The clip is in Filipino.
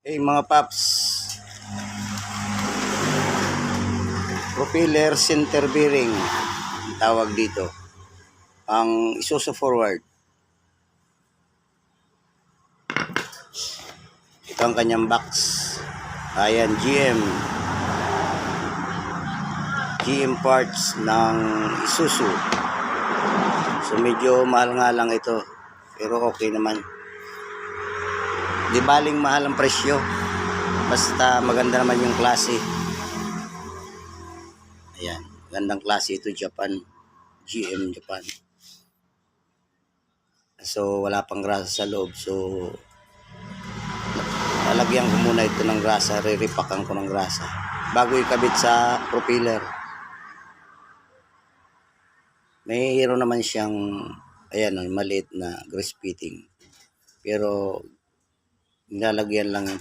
Mga paps, propeller center bearing ang tawag dito. Ang Isuzu forward. Ito ang kanyang box. Ayan, GM parts ng Isuzu. So medyo mahal nga lang ito, pero okay naman. Di baling mahal ang presyo, basta maganda naman yung klase. Ayan, gandang klase ito, GM Japan. So wala pang grasa sa loob, so lalagyan ko muna ito ng grasa, re-repakan ko ng grasa bago ikabit sa propeller. Mayroon naman siyang maliit na grease fitting, pero nilalagyan lang yung